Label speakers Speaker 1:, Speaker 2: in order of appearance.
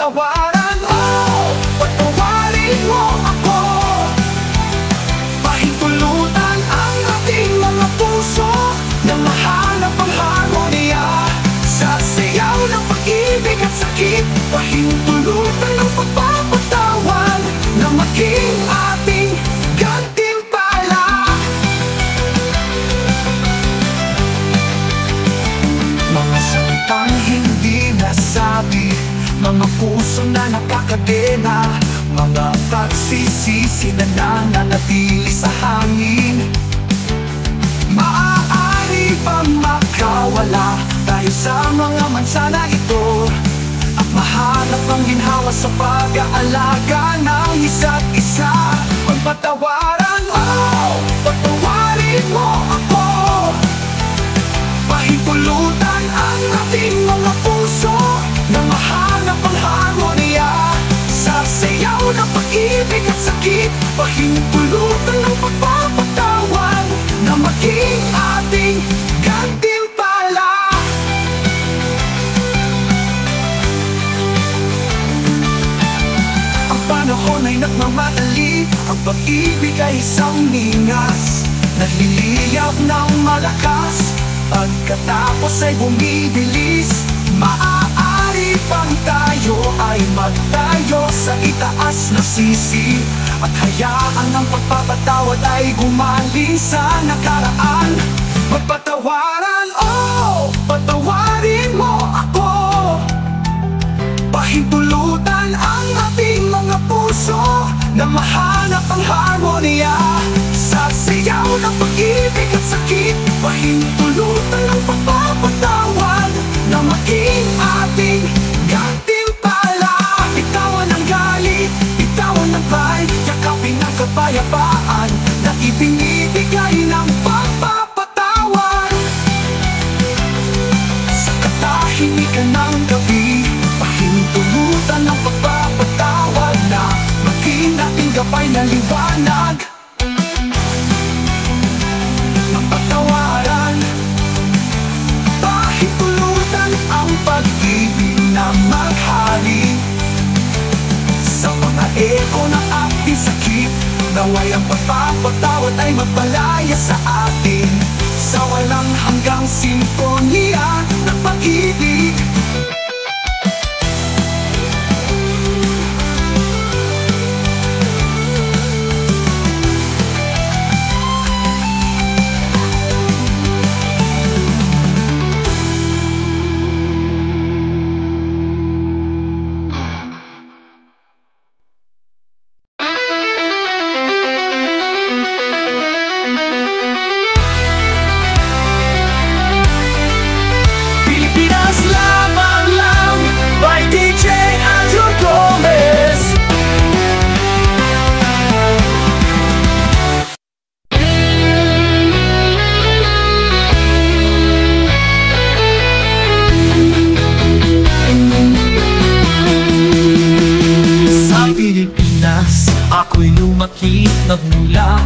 Speaker 1: patawaran, oh, patawarin mo ako. Pahintulutan ang ating mga puso na mahanap ang harmonia sa sayaw ng pag-ibig at sakit. Pahintulutan ang pagpapatawad na maging ating gantimpala. Mga salitang hindi nasabi, mga puso na nakakadena, mga pagsisisi na nananatili sa hangin. Maaari bang makawala tayo sa mga mansana ito at mahanap ang ginhawa sa pag-aalaga ng isa't isa? Pagpatawaran, oh, patawarin mo ako. Pahintulutan ang ating mga puso na mahanap ang harmonia sa sayaw ng pag-ibig at sakit. Pahintulutan ang pagpapatawad na maging ating gantimpala. Ang panahon ay nagmamadali, ang pag-ibig ay isang ningas, nagliliyab ng malakas, pagkatapos ay bumibilis. Maaari bang tayo ay magtayo sa itaas na sisi at hayaan ang pagpapatawad ay gumaling sa nakaraan? Magpatawaran, oh, patawarin mo ako. Pahintulutan ang ating mga puso na mahanap ang harmonia sa sayaw ng pag-ibig at sakit. Pahintulutan ang pagpapatawad na maging ating gantimpala. Bitawan ang galit, bitawan ng pride, yakapin ang kapayapaan na ibinibigay ng pagpapatawad. Sa katahimikan ng gabi, pahintulutan ang pagpapatawad na maging ating gabay na liwanag. Patawaran, pahintulutan ang pag-ibig na maghari sa mga eko ng ating sakit. Naway ang pagpapatawad ay magpalaya sa atin sa walang hanggang simponya ng pag-ibig. Ako'y lumaki, nagmula